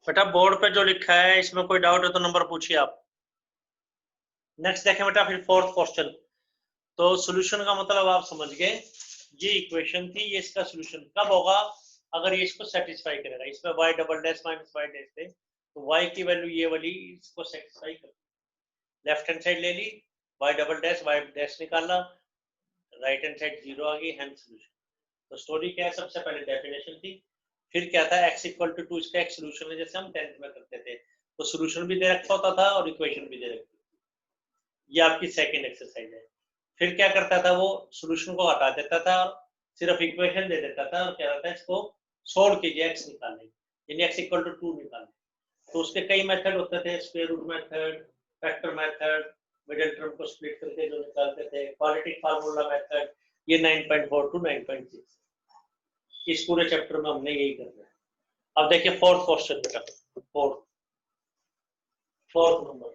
बेटा बोर्ड पे जो लिखा है इसमें कोई डाउट है तो नंबर पूछिए आप। नेक्स्ट देखें बेटा फिर फोर्थ क्वेश्चन। तो सॉल्यूशन का मतलब आप समझ गए, ये इक्वेशन थी, ये इसका सॉल्यूशन कब होगा अगर ये इसको सेटिस्फाई करेगा। इसमें y double dash minus y dash थे तो y की वैल्यू ये वाली इसको सेटिस्फाई कर, लेफ्ट हैंड साइड ले ली, y double dash y dash निकाला, राइट हैंड साइड 0 आ गई, हैंड सॉल्यूशन। तो स्टोरी क्या है, सबसे पहले डेफिनेशन थी, फिर क्या था x इक्वल टू 2, इसका एक सॉल्यूशन है जैसे हम 10th में करते थे। तो सॉल्यूशन भी दे रखा होता था और इक्वेशन भी दे रखी थी। ये आपकी सेकंड एक्सरसाइज है। फिर क्या करता था वो, सॉल्यूशन को हटा देता था और सिर्फ इक्वेशन दे देता था और क्या होता है इसको सोल्व कीजिए, x निकालने, यानी x इक्वल टू 2 निकालने। तो उसके कई मेथड होते थे, square root method, factor method, middle term को स्प्लिट करके जो निकालते थे, क्वाड्रेटिक फार्मूला मेथड, ये 9.4 टू 9.6 इस पूरे चैप्टर में हमने यही करना है। अब देखिए फोर्थ क्वेश्चन बेटा, फोर्थ नंबर।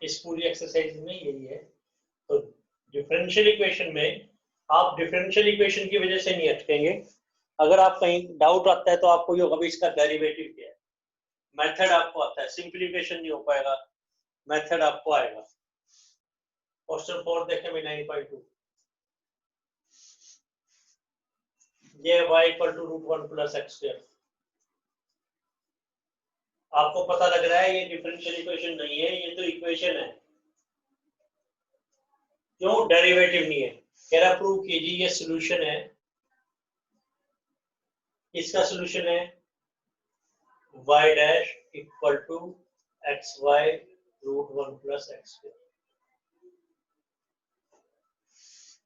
इस पूरी एक्सरसाइज में यही है। तो डिफरेंशियल इक्वेशन में आप डिफरेंशियल इक्वेशन की वजह से नहीं अटकेंगे। अगर आप कहीं डाउट आता है तो आपको ये होगा भी इसका डेरिवेटिव क्या है, मेथड आपको आता है, सिंप्लीफिकेशन नहीं हो पाएगा, मेथड आपको आएगा। क्वेश्चन 4 देखें मैं 9.2, ये y equal to root 1 plus x square. आपको पता लग रहा है ये डिफरेंशियल इक्वेशन नहीं है, ये तो इक्वेशन है। क्यों डेरिवेटिव नहीं है, कह रहा प्रूव कीजिए ये सॉल्यूशन है, इसका सॉल्यूशन है y dash equal to x y root 1 plus x square.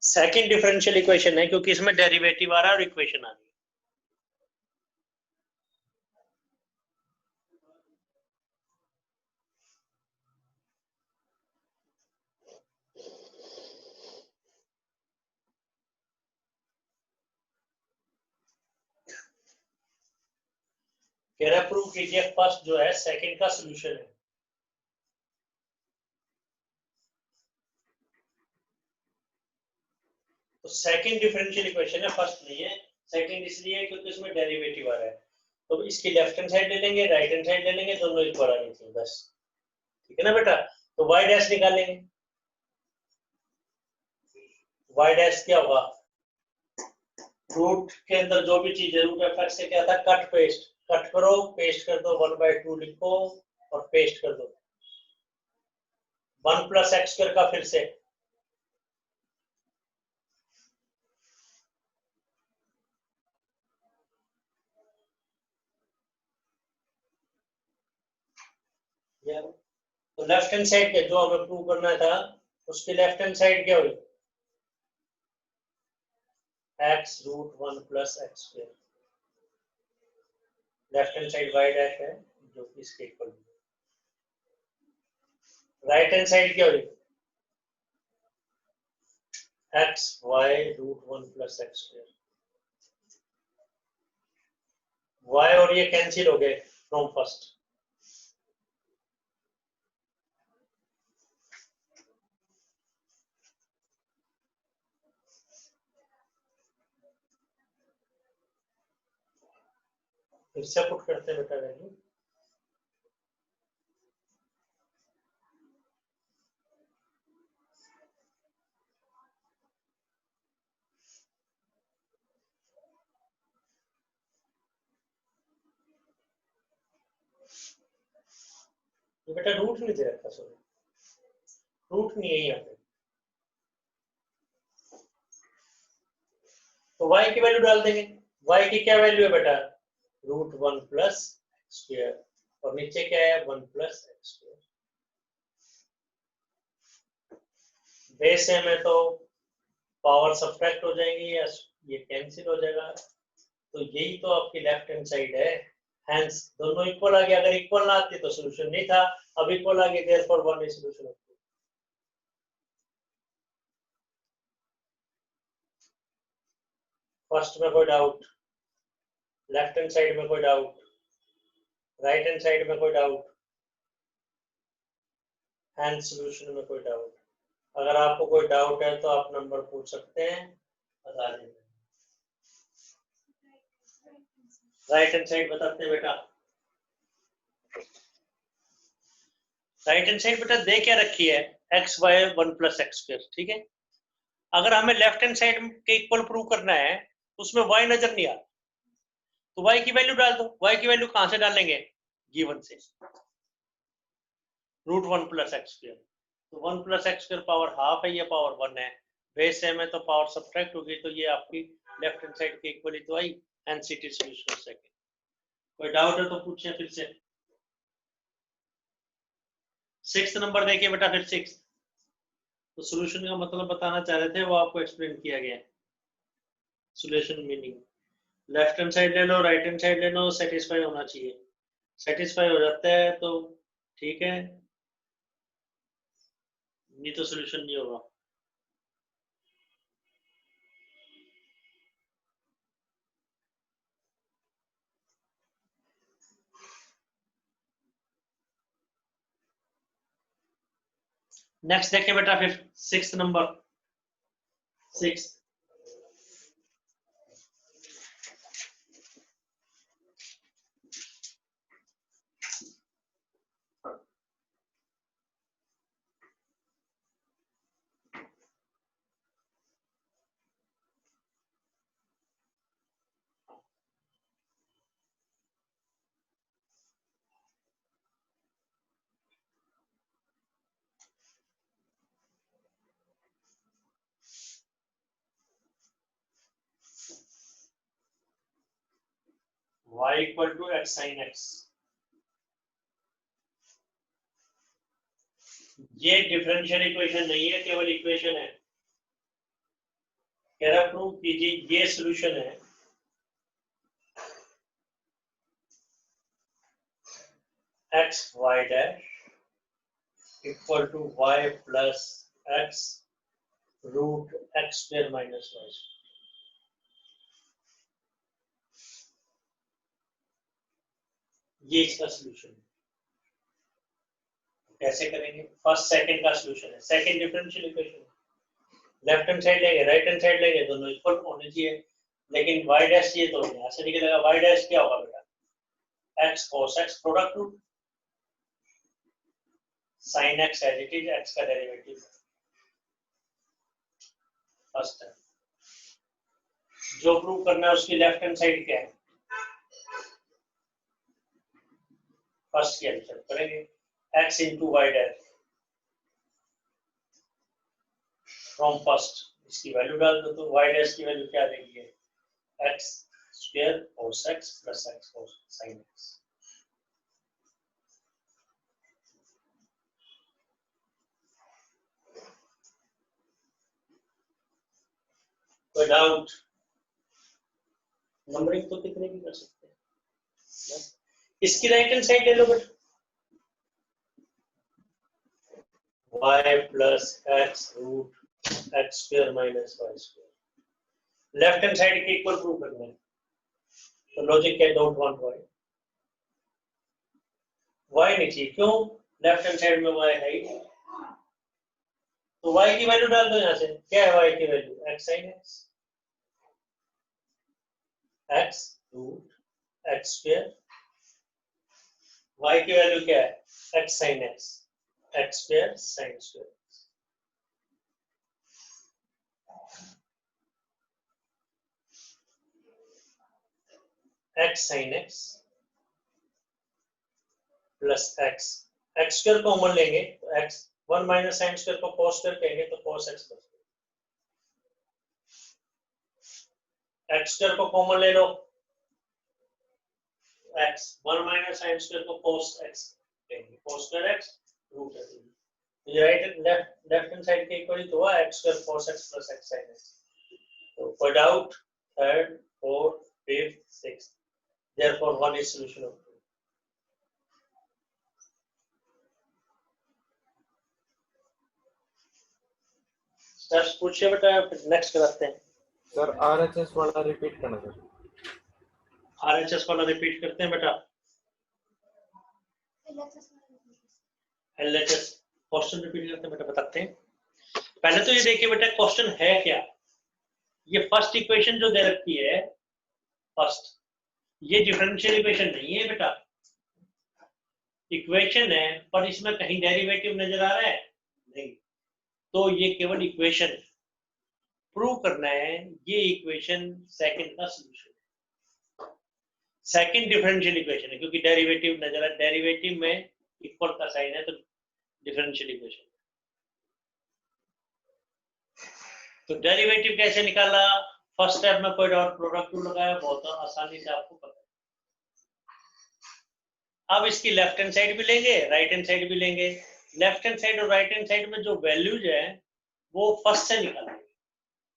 Second differential equation है क्योंकि इसमें डेरिवेटिव आ रहा है और इक्वेशन आ रही है। कह रहा है प्रूव कीजिए फर्स्ट जो है सेकंड का सॉल्यूशन है। तो सेकंड डिफरेंशियल इक्वेशन है, फर्स्ट नहीं है। सेकंड इसलिए क्योंकि इसमें डेरिवेटिव आ रहा है। तो इसकी लेफ्ट हैंड साइड ले लेंगे, राइट हैंड साइड ले लेंगे, दोनों इक्वल आनी चाहिए बस। ठीक है ना बेटा। तो y डैश निकालेंगे, y डैश क्या होगा, रूट के अंदर जो भी चीज है, रूट एफ एक्स से क्या था, कट पेस्ट, कट करो पेस्ट कर दो, 1/2 लिखो और पेस्ट कर दो, 1 प्लस एक्स स्क्वायर का फिर से तो लेफ्ट हैंड साइड के जो हमें प्रूव करना था उसकी लेफ्ट हैंड साइड क्या हुई, x root 1 plus x square. Left hand side y dash है जो कि इसके इक्वल है। राइट हैंड साइड क्या हुई, x y root 1 plus x square. y और ये कैंसिल हो गए फ्रॉम फर्स्ट। फिर से पुट करते हैं बेटा वैल्यू, ये बेटा रूट नहीं दे रखा, सॉरी रूट नहीं है यहाँ पे। तो y की वैल्यू डाल देंगे, y की क्या वैल्यू है बेटा, रूट 1 प्लस स्क्वायर और नीचे क्या है 1 प्लस एक्स स्क्वायर। बेस है में तो पावर सब्ट्रैक्ट हो जाएंगी या ये कैंसिल हो जाएगा। तो यही तो आपकी लेफ्ट हैंड साइड है, हेंस दोनों इक्वल आ गया। अगर इक्वल ना आती तो सॉल्यूशन नहीं था, अब इक्वल आ गया देयरफॉर 1 इज सॉल्यूशन। फर्स्ट में कोई डाउट, लेफ्ट हैंड साइड में कोई डाउट, राइट हैंड साइड में कोई डाउट, हैंड सॉल्यूशन में कोई डाउट। अगर आपको कोई डाउट है तो आप नंबर पूछ सकते हैं बता दें। राइट हैंड साइड बताते हैं बेटा। राइट हैंड साइड बेटा दे क्या रखी है, एक्स वाई 1 + x², ठीक है। अगर हमें लेफ्ट हैंड साइड के इक्वल प्रूव करना है उसमें y नजर नहीं आ रहा, तो y की वैल्यू डाल दो। y की वैल्यू कहां से डालेंगे, गिवन से, √1 + x²। तो 1 + x² पावर हाफ है, ये पावर 1 है, बेस सेम है तो पावर सब्ट्रैक्ट होगी, तो ये आपकी लेफ्ट हैंड साइड के इक्वल ही तो आई। NCT solution second. कोई डाउट है तो पूछें फिर से। 6th नंबर देखिए बेटा, फिर 6 तो सॉल्यूशन का मतलब बताना चाह रहे थे, वो आपको एक्सप्लेन किया गया है। Solution meaning, left hand side ले लो, राइट हैंड साइड ले लो, सेटिस्फाई होना चाहिए। सेटिस्फाई हो जाता है तो ठीक है, नहीं तो सॉल्यूशन नहीं होगा। नेक्स्ट देखिए बेटा, फिर 6th number. 6 y = x sin x, ये डिफरेंशियल इक्वेशन नहीं है, केवल इक्वेशन है। कह रहा प्रूव कीजिए ये सॉल्यूशन है x y dash equal to y plus x √x² minus y। ये इसका सॉल्यूशन है। कैसे करेंगे, फर्स्ट सेकंड का सॉल्यूशन है, second differential equation. Left hand side लेंगे, राइट हैंड साइड लेंगे, दोनों इक्वल होने चाहिए, लेकिन y डैश ये तो नहीं, ऐसे निकलेगा। y डैश क्या होगा बेटा, x cos x product root sin x as it is, x का डेरिवेटिव फर्स्ट है। जो प्रूव करना है उसकी लेफ्ट हैंड साइड क्या है, फर्स्ट की आंसर करेंगे, x into y dash from first, इसकी वैल्यू डाल दो तो y डैश की वैल्यू क्या देगी, x² cos x plus x cos sin x। कोई डाउट, नंबरिंग तो कितने भी कर सकते हैं। इसकी राइट हैंड साइड ले लो बेटा, y plus x √x² minus y²। Left hand side के इक्वल प्रूव करना है, तो लॉजिक क्या, डोंट वांट y नहीं चाहिए, क्यों, लेफ्ट हैंड साइड में y है ही, तो y की वैल्यू डाल दो। यहाँ से क्या है y की value, x sin x √x², y की वैल्यू क्या है, x sin x² sin²। x sin x plus x² को कॉमन लेंगे तो x 1 माइनस sin² को cos² कहेंगे तो cos x बचेगा। x² को कॉमन ले लो, x 1 माइनस sin² को cos x कहेंगे, cos² x √x। ये राइट लेफ्ट हैंड साइड के इक्वल तो हुआ x² cos x plus x sin x। तो कोई doubt, third fourth fifth sixth, therefore one is solution of. Steps पूछिए बेटा, नेक्स्ट कराते हैं। सर आरएचएस वाला रिपीट करना सर। आरएचएस वाला रिपीट करते हैं बेटा। एलएचएस क्वेश्चन रिपीट करते हैं बेटा, बताते हैं। पहले तो ये देखिए बेटा क्वेश्चन है क्या, ये फर्स्ट इक्वेशन जो दे रखी है फर्स्ट, ये डिफरेंशियल इक्वेशन नहीं है बेटा, इक्वेशन है पर इसमें कहीं डेरिवेटिव नजर आ रहा है नहीं, तो ये केवल इक्वेशन प्रूव करना है, ये इक्वेशन सेकंड का सॉल्यूशन है, सेकंड डिफरेंशियल इक्वेशन है, क्योंकि डेरिवेटिव नजर आ, डेरिवेटिव में इक्वल का साइन है तो डिफरेंशियल इक्वेशन। तो डेरिवेटिव कैसे निकाला, फर्स्ट स्टेप में कोई डॉट प्रोडक्ट टू लगाया, बहुत आसानी से आपको पता है। अब इसकी लेफ्ट हैंड साइड भी लेंगे, राइट हैंड साइड भी लेंगे, लेफ्ट हैंड साइड और राइट हैंड साइड में जो वैल्यूज है वो फर्स्ट से निकालेंगे,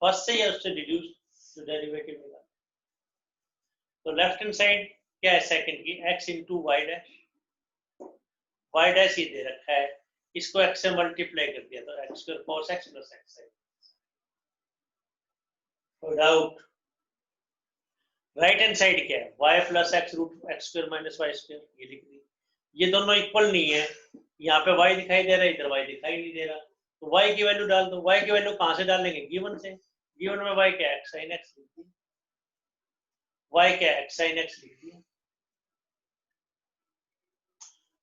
फर्स्ट से या उससे डिड्यूस जो डेरिवेटिव निकालेंगे। तो लेफ्ट हैंड साइड क्या है सेकंड की, x into y dash, y dash ये दे रखा है, इसको x से मल्टीप्लाई कर दिया तो x square cos x plus x है। कोई डाउट? राइट हैंड साइड क्या है, y plus x root x square minus y square, ये लिख दी। ये दोनों इक्वल नहीं है, यहाँ पे y दिखाई दे रहा है, इधर y दिखाई नहीं दे रहा, तो y की वैल्यू डाल दो। y की वैल्यू कहाँ से डालेंगे, गिवन से, गिवन में y क्या है, x sin x लिख दिया, y क्या है, x sin x लिख दिया।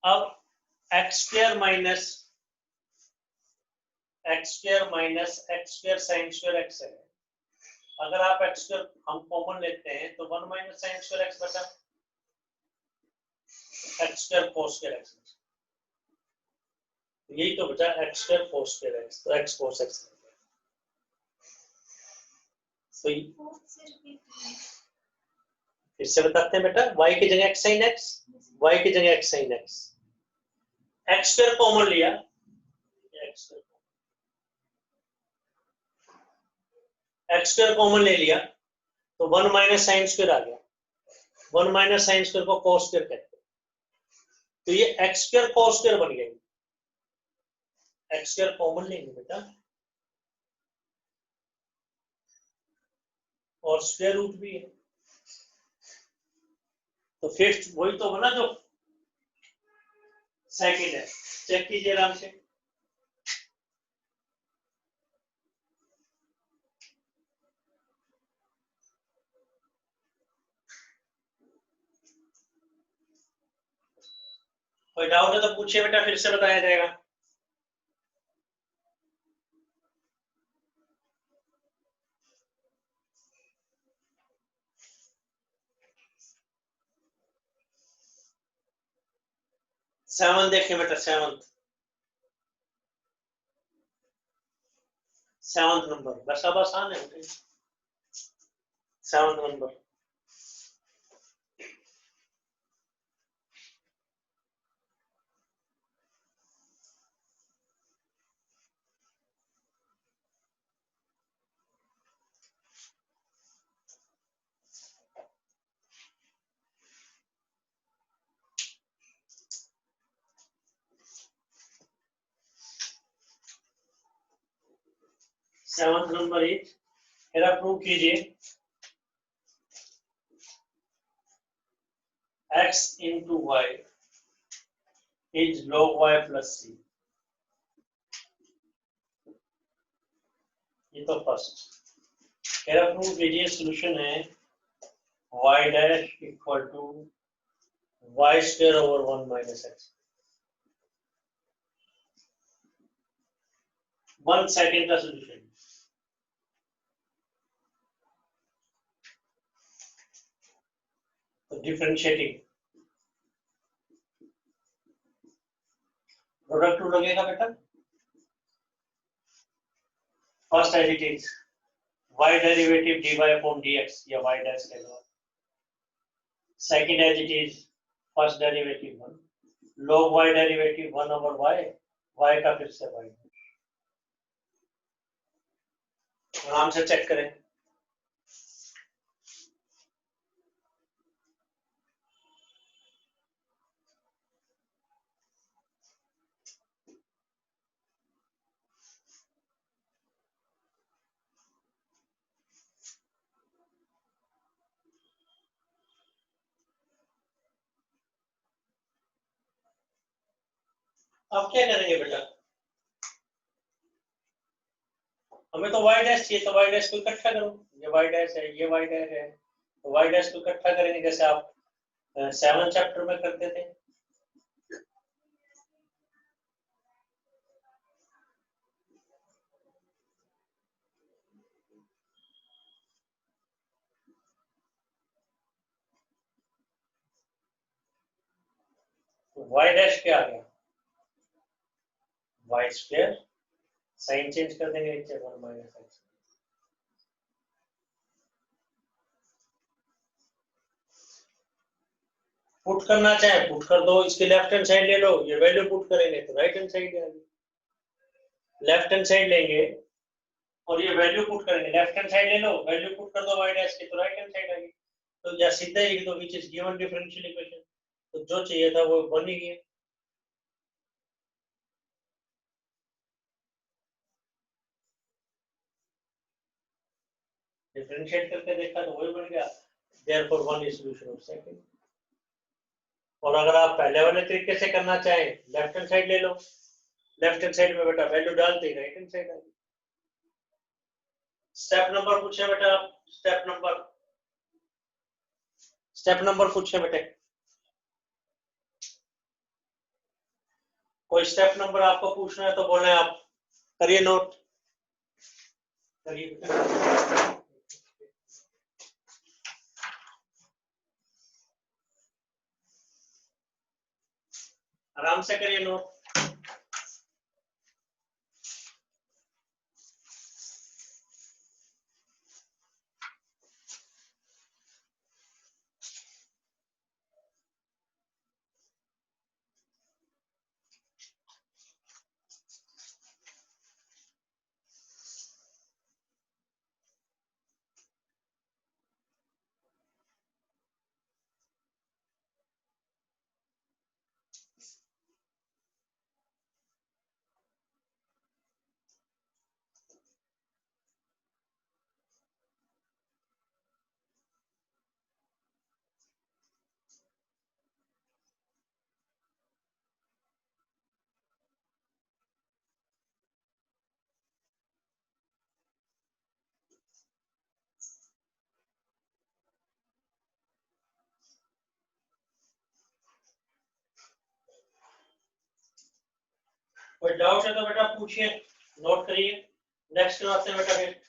अब x square minus x square sine square x है, अगर आप एक्स स्क्वायर हम कॉमन लेते हैं तो 1 माइनस साइन स्क्वायर एक्स बचा x square cos square x, यही तो बचा x square cos square x, तो एक्स कोस एक्स। तो फिर से बताते हैं बेटा, y की जगह x sin x, y की जगह x sin x, x square common लिया, एक्स स्क्वायर कॉमन ले लिया तो 1 माइनस साइन स्क्वायर आ गया, 1 माइनस साइन स्क्वायर को cos स्क्वायर कहते हैं, तो ये एक्स स्क्वायर cos स्क्वायर बन गया, एक्स स्क्वायर कॉमन लेंगे बेटा और स्क्वायर रूट भी है, तो फिफ्थ वही तो बना जो सेकंड है, चेक कीजिए आराम से। कोई डाउट है तो पूछिए बेटा, फिर से बताया जाएगा। सेवन देखिए बेटा, सेवंथ नंबर, बस अब आसान है बेटा, seventh number. Seventh number is, मेरा प्रूव कीजिए x into y is log y plus c, ये तो फर्स्ट। मेरा प्रूव कीजिए सोल्यूशन है y dash equal to y square over 1 minus x. 1 second का सोल्यूशन, तो डिफरेंशिएटिंग प्रोडक्ट टू लगेगा बेटा, first as it is y derivative dy upon dx या y डैश कहलाएगा, second as it is first derivative 1 log y derivative 1 over y का फिर से y, आराम से चेक करें। अब क्या करेंगे बेटा, हमें तो y डैश चाहिए, तो y डैश को इकट्ठा करो, ये y डैश है, ये y डैश है, तो y डैश को इकट्ठा करेंगे जैसे आप 7 चैप्टर में करते थे। तो y डैश क्या आ गया, y स्क्वायर, साइन चेंज कर देंगे नीचे 1 माइनस x। पुट करना चाहे पुट कर दो, इसके लेफ्ट हैंड साइड ले लो, ये वैल्यू पुट करेंगे तो राइट हैंड साइड आ गई। लेफ्ट हैंड साइड लेंगे और ये वैल्यू पुट करेंगे, लेफ्ट हैंड साइड ले लो, वैल्यू पुट कर दो y डैश की तो राइट हैंड साइड आ गई। तो या सीधा ही तो which is given differential equation, तो जो चाहिए था वो बन ही गया। डिफरेंशिएट करके देखा तो वही बन गया, therefore one is solution of second. और अगर आप पहले वाले तरीके से करना चाहें, लेफ्ट हैंड साइड ले लो, लेफ्ट हैंड साइड में बेटा वैल्यू डालते ही राइट हैंड साइड आ गई। स्टेप नंबर पूछे बेटा आप, स्टेप नंबर पूछे बेटे, कोई स्टेप नंबर आपको पूछना है तो बोले आप, करिए नोट, करिए। आराम से करिए नोट। कोई डाउट है तो बेटा पूछिए, नोट करिए। नेक्स्ट क्लास में बेटा फिर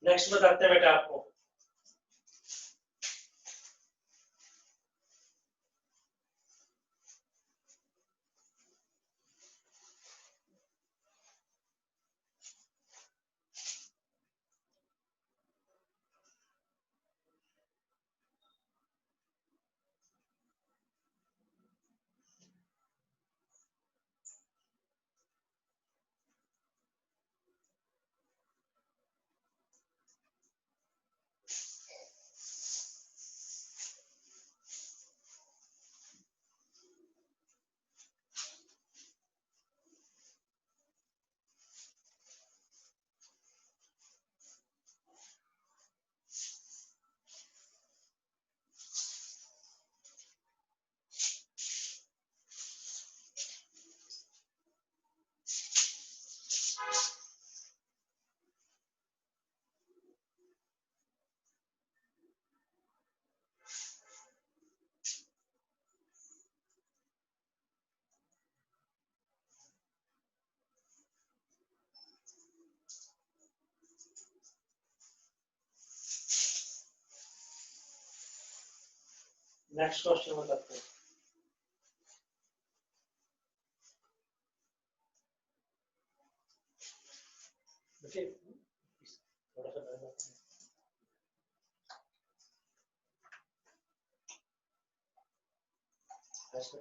नेक्स्ट बताते हैं बेटा आपको। नेक्स्ट क्वेश्चन बताते हैं। नेक्स्ट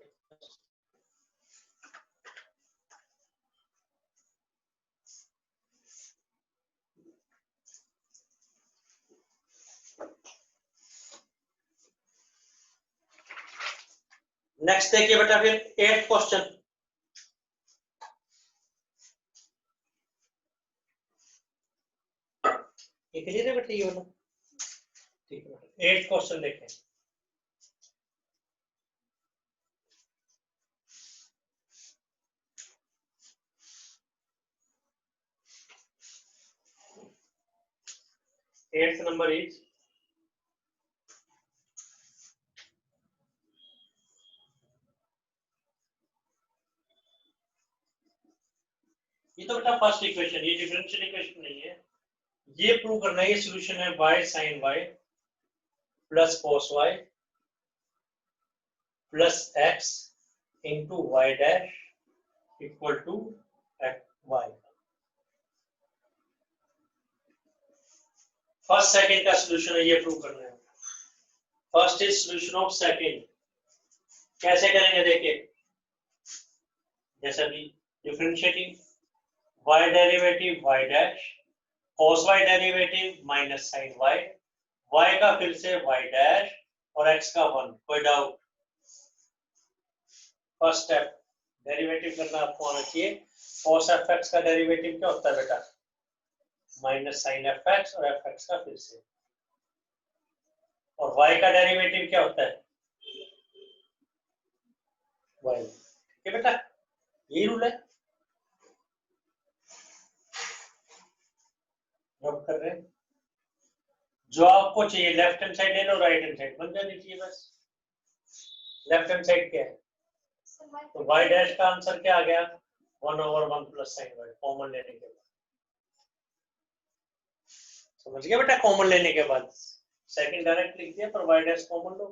देखिए बेटा फिर 8th क्वेश्चन। ये क्लियर है बेटा ये वाला? ठीक है, 8th क्वेश्चन देखें। एट्थ नंबर इज ये तो बेटा फर्स्ट इक्वेशन, ये डिफरेंशियल इक्वेशन नहीं है। ये प्रूव करना है, ये सॉल्यूशन है y sin y plus cos y plus x into y dash equal to y। First second का सॉल्यूशन है, ये प्रूव करना है। First is solution of second. कैसे करेंगे देखिए, जैसा कि differentiating y derivative y dash cos y derivative minus sin y, y का फिर से y डैश और x का 1। कोई डाउट? फर्स्ट स्टेप डेरिवेटिव करना आपको आना चाहिए। cos fx का डेरिवेटिव क्या होता है बेटा? माइनस sin fx और fx का फिर से, और y का डेरिवेटिव क्या होता है? y। ठीक है बेटा, यही रूल है। नोट कर रहे हैं? जो आपको चाहिए लेफ्ट हैंड साइड ले लो, राइट हैंड साइड बन जानी चाहिए बस। लेफ्ट हैंड साइड क्या है? तो y डैश का आंसर क्या आ गया? 1/1 प्लस sin y, कॉमन लेने के बाद। समझ गए बेटा? कॉमन लेने के बाद सेकंड डायरेक्ट लिख दिया, पर y डैश कॉमन लो,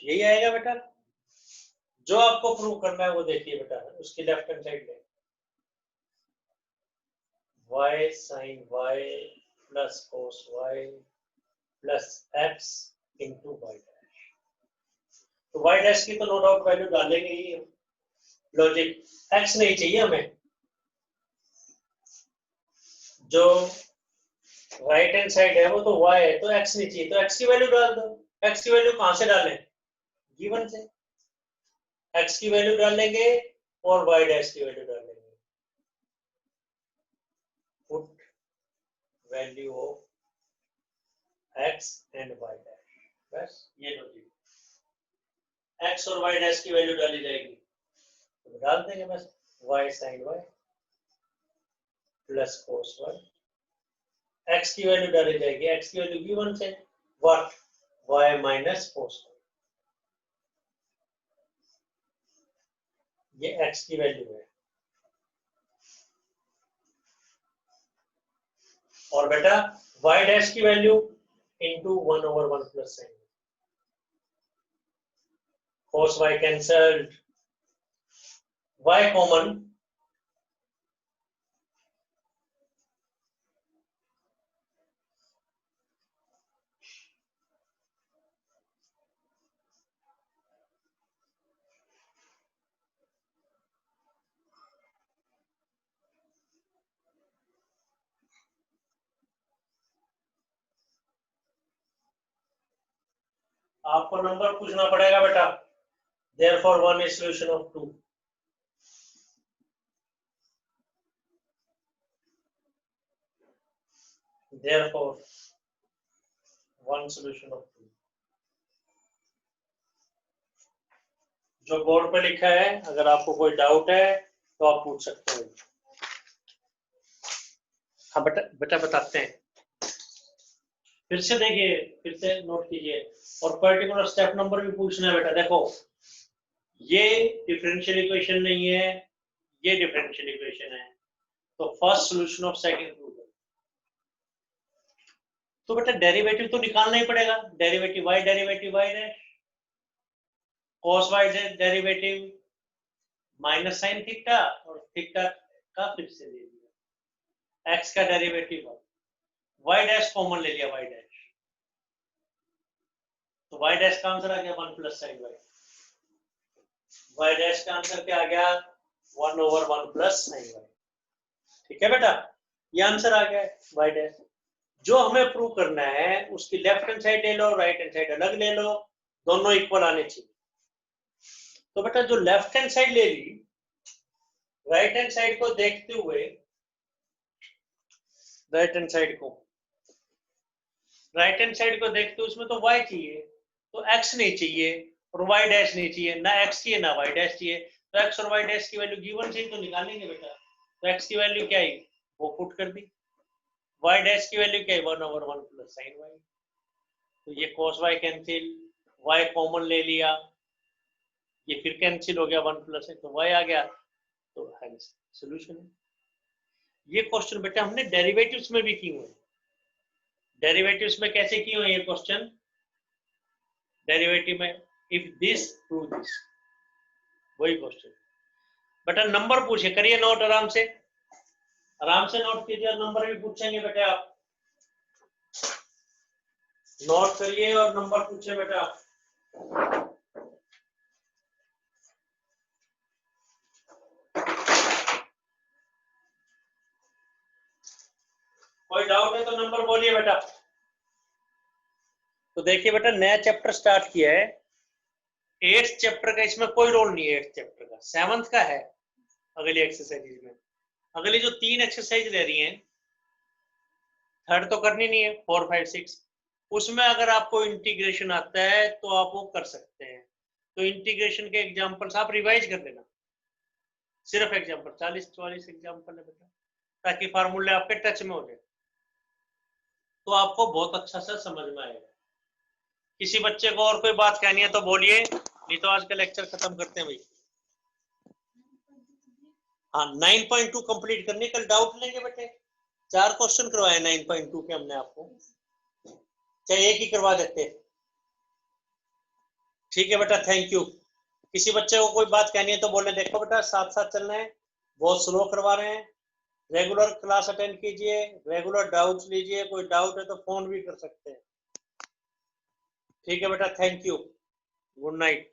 यही आएगा बेटा। जो आपको प्रूव करना है वो देखिए बेटा, उसकी लेफ्ट हैंड साइड ले। y sin y plus cos y plus x into y dash. तो y डैश की तो नो डाउट वैल्यू डालेंगे ही। लॉजिक x नहीं चाहिए हमें, जो राइट हैंड साइड है वो तो y है, तो x नहीं चाहिए, तो x की वैल्यू डाल दो। x की वैल्यू कहां से डालें? गिवन से। x की वैल्यू डालेंगे और y डैश की वैल्यू डालेंगे। Put value of x and y dash, बस ये लॉजिक। x और y डैश की वैल्यू डाली जाएगी, तो डाल देंगे बस y sin y plus cos y। x की वैल्यू डाली जाएगी, x की वैल्यू गिवन से, what? y minus cos y। ये x की वैल्यू है। और बेटा y डैश की value into 1/1 plus sin cos y cancelled, y common, आपको नंबर पूछना पड़ेगा बेटा। therefore 1 is solution of 2। therefore 1 solution of 2। जो बोर्ड पे लिखा है, अगर आपको कोई डाउट है तो आप पूछ सकते हो। हाँ बेटा, बेटा बताते हैं, फिर से देखिए, फिर से नोट कीजिए, और पर्टिकुलर स्टेप नंबर भी पूछना है बेटा। देखो ये डिफरेंशियल इक्वेशन नहीं है, ये डिफरेंशियल इक्वेशन है, तो first solution of second prove. तो बेटा डेरिवेटिव तो निकालना ही पड़ेगा। Derivative y derivative y dash, cos y derivative minus sin theta, और थीटा का फिर से ले लिया, x का डेरिवेटिव y डैश कॉमन ले लिया, y डैश, तो y डैश का आंसर आ गया 1 plus sin y। y dash का आंसर क्या आ गया 1/1 प्लस sin y। ठीक है बेटा, ये आंसर आ गया y डैश। जो हमें प्रूव करना है उसकी लेफ्ट हैंड साइड ले लो, राइट हैंड साइड अलग ले लो, दोनों इक्वल आने चाहिए। तो बेटा जो लेफ्ट हैंड साइड ले ली, राइट हैंड साइड को देखते हुए, राइट हैंड साइड को उसमें तो y चाहिए, तो x नहीं चाहिए और y डैश नहीं चाहिए, ना x चाहिए ना y डैश चाहिए। तो x और y डैश की वैल्यू गिवन से ही तो निकालेंगे बेटा। तो x की वैल्यू क्या आई, वो पुट कर दी, y डैश की वैल्यू क्या है 1/1 प्लस sin y। तो ये cos y cancel, y common ले लिया, ये फिर कैंसिल हो गया 1 प्लस है, तो y आ गया। तो हेंस सॉल्यूशन है। ये क्वेश्चन बेटा हमने डेरिवेटिव्स में भी किए हुए हैं। डेरिवेटिव्स में कैसे किए हुए ये क्वेश्चन, डेरिवेटिव में इफ दिस प्रूव दिस, वही क्वेश्चन बेटा। नंबर पूछे, करिए नोट आराम से नोट कीजिए, नंबर भी पूछेंगे बेटा आप, नोट करिए और नंबर पूछे बेटा। कोई डाउट है तो नंबर बोलिए बेटा। तो देखिए बेटा नया चैप्टर स्टार्ट किया है, 8th चैप्टर का इसमें कोई रोल नहीं है, 8th चैप्टर का 7th का है। अगली एक्सरसाइज में, अगली जो 3 एक्सरसाइज ले रही हैं, 3rd तो करनी नहीं है, 4, 5, 6, उसमें अगर आपको इंटीग्रेशन आता है तो आप वो कर सकते हैं। तो इंटीग्रेशन के एग्जांपल्स आप रिवाइज कर लेना, सिर्फ एग्जांपल 40-44 एग्जांपल है बेटा, ताकि फार्मूले आपके टच में हो जाए, तो आपको बहुत अच्छा सा समझ में आएगा। किसी बच्चे को और कोई बात कहनी है तो बोलिए, नहीं तो आज का लेक्चर खत्म करते हैं भाई। हाँ 9.2 कंप्लीट करने, कल डाउट लेंगे बेटे, 4 क्वेश्चन करवाए 9.2 के हमने आपको, चाहे एक ही करवा देते। ठीक है बेटा, थैंक यू। किसी बच्चे को कोई बात कहनी है तो बोले, देखो बेटा साथ साथ चलना है, बहुत स्लो करवा रहे हैं, रेगुलर क्लास अटेंड कीजिए, रेगुलर डाउट्स लीजिए, कोई डाउट है तो फोन भी कर सकते हैं। ठीक है बेटा, थैंक यू, गुड नाइट।